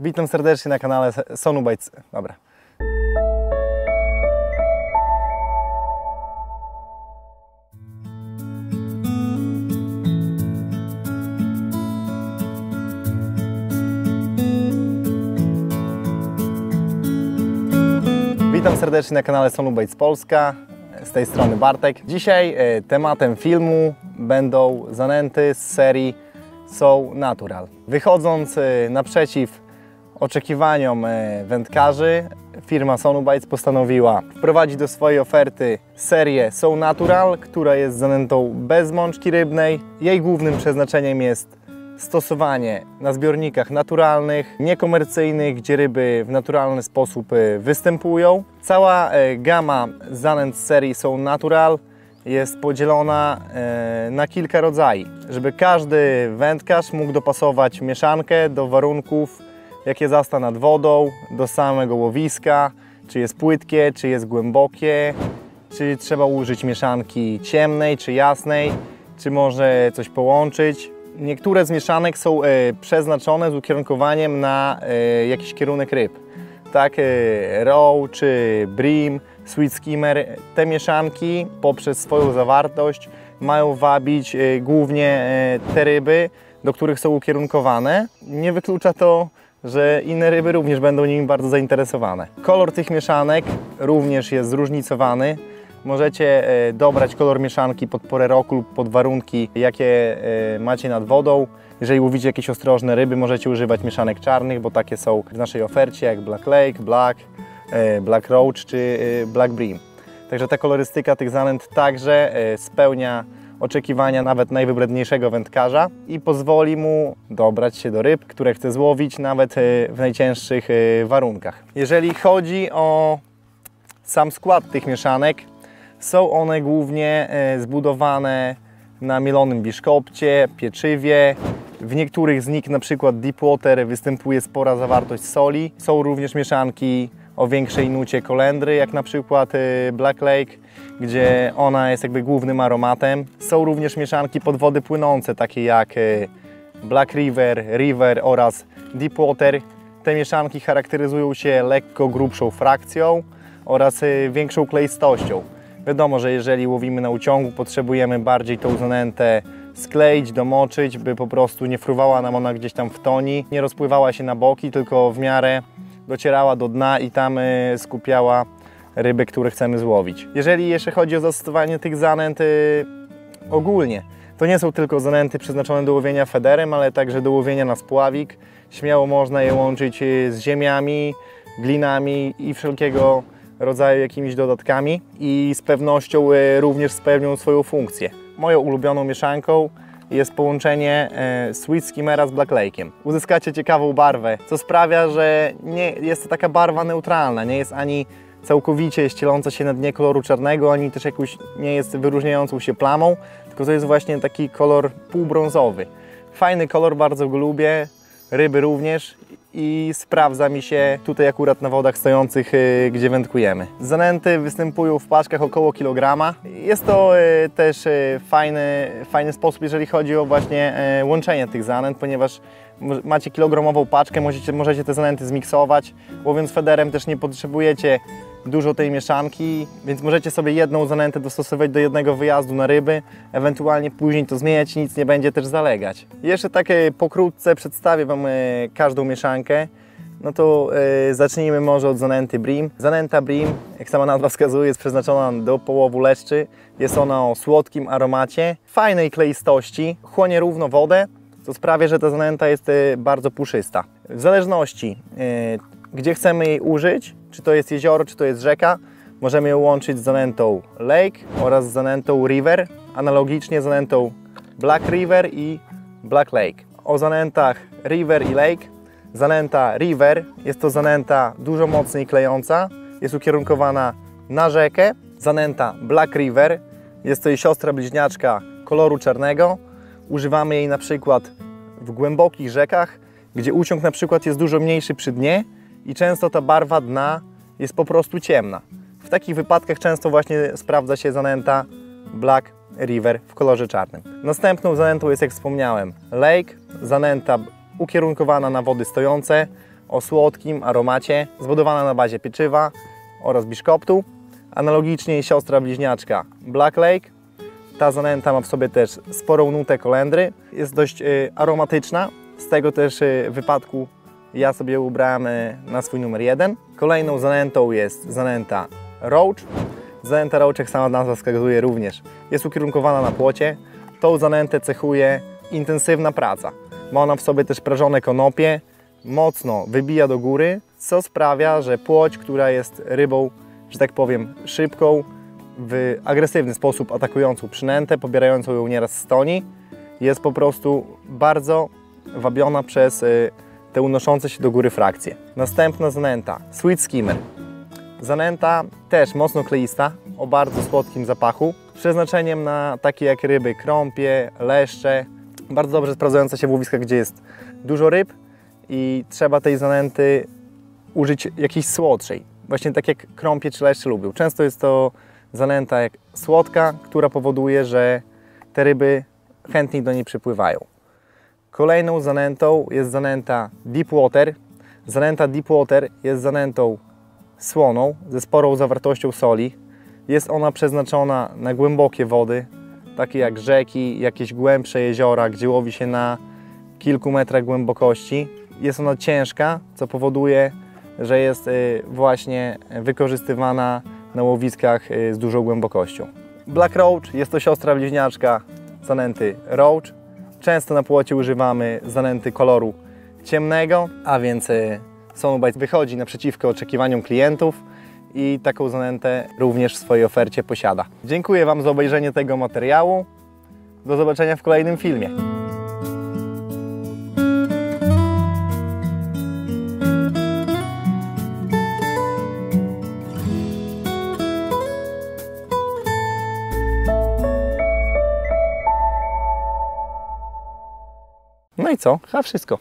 Witam serdecznie na kanale Sonubajc. Dobra. Witam serdecznie na kanale Sonubajc Polska. Z tej strony Bartek. Dzisiaj tematem filmu będą zanęty z serii So Natural. Wychodząc naprzeciw oczekiwaniom wędkarzy, firma Sonubajc postanowiła wprowadzić do swojej oferty serię So Natural, która jest zanętą bez mączki rybnej. Jej głównym przeznaczeniem jest stosowanie na zbiornikach naturalnych, niekomercyjnych, gdzie ryby w naturalny sposób występują. Cała gama zanęt z serii So Natural jest podzielona na kilka rodzajów, żeby każdy wędkarz mógł dopasować mieszankę do warunków, jakie zasta nad wodą, do samego łowiska, czy jest płytkie, czy jest głębokie, czy trzeba użyć mieszanki ciemnej, czy jasnej, czy może coś połączyć. Niektóre z mieszanek są przeznaczone z ukierunkowaniem na jakiś kierunek ryb. Tak, row czy bream, sweet skimmer. Te mieszanki poprzez swoją zawartość mają wabić głównie te ryby, do których są ukierunkowane. Nie wyklucza to, że inne ryby również będą nimi bardzo zainteresowane. Kolor tych mieszanek również jest zróżnicowany. Możecie dobrać kolor mieszanki pod porę roku lub pod warunki, jakie macie nad wodą. Jeżeli łowicie jakieś ostrożne ryby, możecie używać mieszanek czarnych, bo takie są w naszej ofercie, jak Black Lake, Black Roach czy Black Bream. Także ta kolorystyka tych zanęt także spełnia oczekiwania nawet najwybredniejszego wędkarza i pozwoli mu dobrać się do ryb, które chce złowić nawet w najcięższych warunkach. Jeżeli chodzi o sam skład tych mieszanek, są one głównie zbudowane na mielonym biszkopcie, pieczywie. W niektórych z nich, na przykład Deepwater, występuje spora zawartość soli. Są również mieszanki o większej nucie kolendry, jak na przykład Black Lake, gdzie ona jest jakby głównym aromatem. Są również mieszanki pod wody płynące, takie jak Black River oraz Deepwater. Te mieszanki charakteryzują się lekko grubszą frakcją oraz większą kleistością. Wiadomo, że jeżeli łowimy na uciągu, potrzebujemy bardziej tą zanętę skleić, domoczyć, by po prostu nie fruwała nam ona gdzieś tam w toni, nie rozpływała się na boki, tylko w miarę docierała do dna i tam skupiała ryby, które chcemy złowić. Jeżeli jeszcze chodzi o zastosowanie tych zanęt ogólnie, to nie są tylko zanęty przeznaczone do łowienia federem, ale także do łowienia na spławik. Śmiało można je łączyć z ziemiami, glinami i wszelkiego rodzaju jakimiś dodatkami i z pewnością również spełnią swoją funkcję. Moją ulubioną mieszanką jest połączenie Sweet Skimmera z Black Lake'iem. Uzyskacie ciekawą barwę, co sprawia, że nie jest to taka barwa neutralna, nie jest ani całkowicie ścieląca się na dnie koloru czarnego, ani też jakoś nie jest wyróżniającą się plamą, tylko to jest właśnie taki kolor półbrązowy. Fajny kolor, bardzo go lubię, ryby również i sprawdza mi się tutaj akurat na wodach stojących, gdzie wędkujemy. Zanęty występują w paczkach około kilograma. Jest to też fajny sposób, jeżeli chodzi o właśnie łączenie tych zanęt, ponieważ macie kilogramową paczkę, możecie te zanęty zmiksować. Łowiąc federem też nie potrzebujecie dużo tej mieszanki, więc możecie sobie jedną zanętę dostosować do jednego wyjazdu na ryby, ewentualnie później to zmieniać i nic nie będzie też zalegać. Jeszcze tak pokrótce przedstawię Wam każdą mieszankę. No to zacznijmy może od zanęty Bream. Zanęta Bream, jak sama nazwa wskazuje, jest przeznaczona do połowu leszczy. Jest ona o słodkim aromacie, fajnej kleistości, chłonie równo wodę, co sprawia, że ta zanęta jest bardzo puszysta. W zależności gdzie chcemy jej użyć, czy to jest jezioro, czy to jest rzeka, możemy ją łączyć z zanętą Lake oraz z zanętą River, analogicznie z zanętą Black River i Black Lake. O zanętach River i Lake. Zanęta River jest to zanęta dużo mocniej klejąca, jest ukierunkowana na rzekę. Zanęta Black River jest to jej siostra bliźniaczka koloru czarnego. Używamy jej na przykład w głębokich rzekach, gdzie uciąg na przykład jest dużo mniejszy przy dnie i często ta barwa dna jest po prostu ciemna. W takich wypadkach często właśnie sprawdza się zanęta Black River w kolorze czarnym. Następną zanętą jest, jak wspomniałem, Lake, zanęta ukierunkowana na wody stojące. o słodkim aromacie, zbudowana na bazie pieczywa oraz biszkoptu. Analogicznie siostra bliźniaczka Black Lake. Ta zanęta ma w sobie też sporą nutę kolendry, jest dość aromatyczna, z tego też wypadku ja sobie ubrałem na swój numer 1. Kolejną zanętą jest zanęta Roach. Zanęta Roach, jak sama nazwa wskazuje, również jest ukierunkowana na płocie. Tą zanętę cechuje intensywna praca. Ma ona w sobie też prażone konopie, mocno wybija do góry, co sprawia, że płoć, która jest rybą, że tak powiem, szybką, w agresywny sposób atakującą przynętę, pobierającą ją nieraz z toni, jest po prostu bardzo wabiona przez te unoszące się do góry frakcje. Następna zanęta Sweet Skimmer. Zanęta też mocno kleista, o bardzo słodkim zapachu, z przeznaczeniem na takie jak ryby krąpie, leszcze. Bardzo dobrze sprawdzająca się w łowiskach, gdzie jest dużo ryb i trzeba tej zanęty użyć jakiejś słodszej. Właśnie tak jak krąpie czy leszcze lubią. Często jest to zanęta jak słodka, która powoduje, że te ryby chętniej do niej przypływają. Kolejną zanętą jest zanęta Deepwater. Zanęta Deepwater jest zanętą słoną ze sporą zawartością soli. Jest ona przeznaczona na głębokie wody, takie jak rzeki, jakieś głębsze jeziora, gdzie łowi się na kilku metrach głębokości. Jest ona ciężka, co powoduje, że jest właśnie wykorzystywana na łowiskach z dużą głębokością. Black Roach jest to siostra bliźniaczka zanęty Roach. Często na płocie używamy zanęty koloru ciemnego, a więc Sonobite wychodzi naprzeciwko oczekiwaniom klientów i taką zanętę również w swojej ofercie posiada. Dziękuję Wam za obejrzenie tego materiału. Do zobaczenia w kolejnym filmie. No i co? Chyba wszystko.